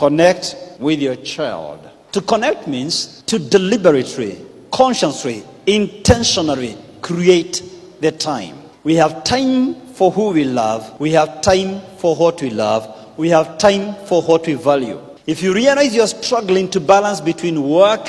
Connect with your child. To connect means to deliberately, consciously, intentionally create the time. We have time for who we love. We have time for what we love. We have time for what we value. If you realize you're struggling to balance between work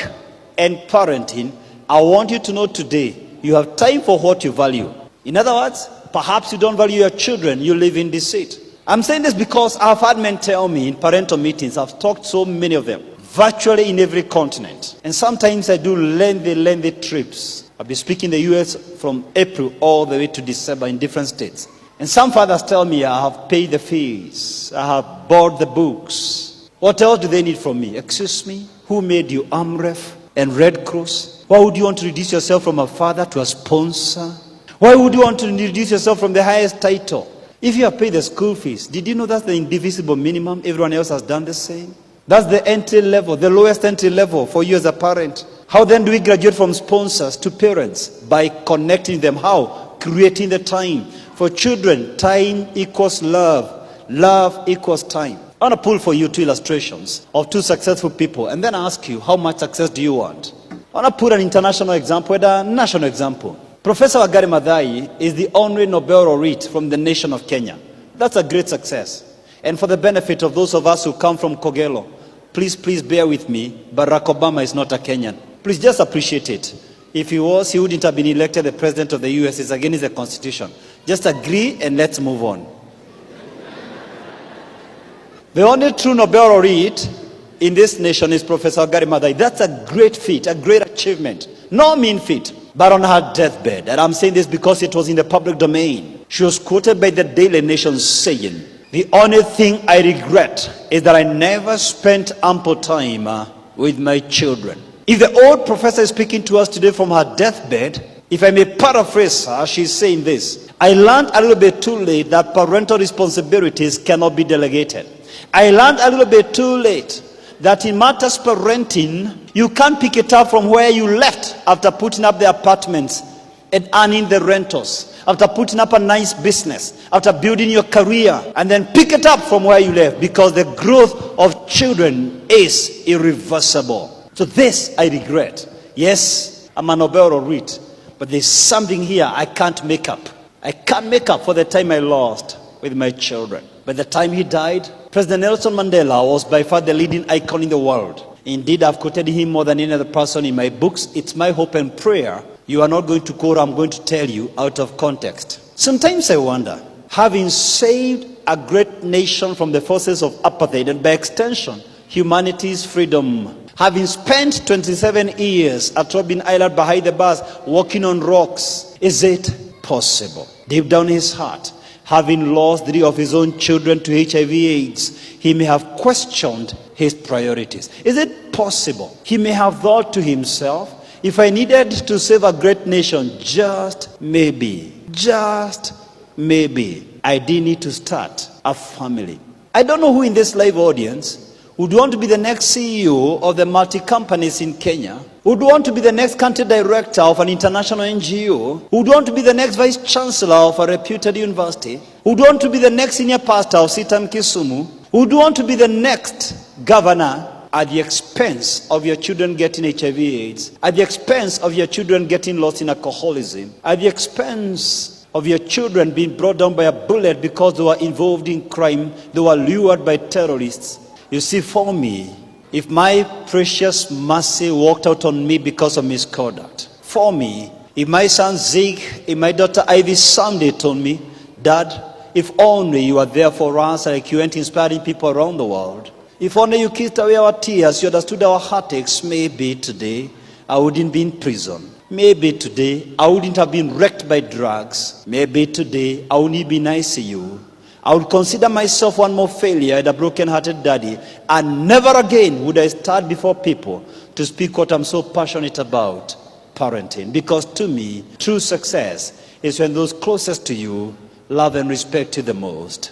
and parenting, I want you to know today, you have time for what you value. In other words, perhaps you don't value your children, you live in deceit. I'm saying this because I've had men tell me in parental meetings, I've talked to so many of them, virtually in every continent. And sometimes I do lengthy trips. I'll be speaking in the US from April all the way to December in different states. And some fathers tell me, I have paid the fees, I have bought the books. What else do they need from me? Excuse me, who made you AMREF and Red Cross? Why would you want to reduce yourself from a father to a sponsor? Why would you want to reduce yourself from the highest title? If you have paid the school fees, did you know that's the indivisible minimum? Everyone else has done the same. That's the entry level, the lowest entry level for you as a parent. How then do we graduate from sponsors to parents? By connecting them. How? Creating the time. For children, time equals love. Love equals time. I want to pull for you two illustrations of two successful people and then ask you, how much success do you want? I want to put an international example and a national example. Professor Wangari Maathai is the only Nobel laureate from the nation of Kenya. That's a great success. And for the benefit of those of us who come from Kogelo, please bear with me, Barack Obama is not a Kenyan. Please just appreciate it. If he was, he wouldn't have been elected the president of the US. It's against the Constitution. Just agree and let's move on. The only true Nobel laureate in this nation is Professor Wangari Maathai. That's a great feat, a great achievement. No mean feat. But on her deathbed, and I'm saying this because it was in the public domain, she was quoted by the Daily Nation saying, the only thing I regret is that I never spent ample time with my children. If the old professor is speaking to us today from her deathbed, if I may paraphrase her, she's saying this: I learned a little bit too late that parental responsibilities cannot be delegated. I learned a little bit too late that in matters parenting, you can't pick it up from where you left after putting up the apartments and earning the rentals, after putting up a nice business, after building your career, and then pick it up from where you left, because the growth of children is irreversible. So this I regret. Yes, I'm a Nobel laureate, but there's something here I can't make up. I can't make up for the time I lost with my children. By the time he died, President Nelson Mandela was by far the leading icon in the world. Indeed, I've quoted him more than any other person in my books. It's my hope and prayer you are not going to quote, I'm going to tell you out of context. Sometimes I wonder, having saved a great nation from the forces of apartheid and by extension, humanity's freedom, having spent 27 years at Robben Island behind the bars, walking on rocks, is it possible? Deep down in his heart, having lost 3 of his own children to HIV/AIDS, he may have questioned his priorities. Is it possible? He may have thought to himself, if I needed to save a great nation, just maybe, I did need to start a family. I don't know who in this live audience would want to be the next CEO of the multi-companies in Kenya, would want to be the next country director of an international NGO, would want to be the next vice chancellor of a reputed university, would want to be the next senior pastor of CITAM Kisumu, would want to be the next governor, at the expense of your children getting HIV/AIDS, at the expense of your children getting lost in alcoholism, at the expense of your children being brought down by a bullet because they were involved in crime, they were lured by terrorists. You see, for me, if my precious mercy walked out on me because of misconduct, for me, if my son Zeke, if my daughter Ivy someday told me, Dad, if only you were there for us like you went inspiring people around the world, if only you kissed away our tears, you understood our heartaches, maybe today I wouldn't be in prison. Maybe today I wouldn't have been wrecked by drugs. Maybe today I wouldn't be in ICU. I would consider myself one more failure and a broken-hearted daddy, and never again would I stand before people to speak what I'm so passionate about, parenting. Because to me, true success is when those closest to you love and respect you the most.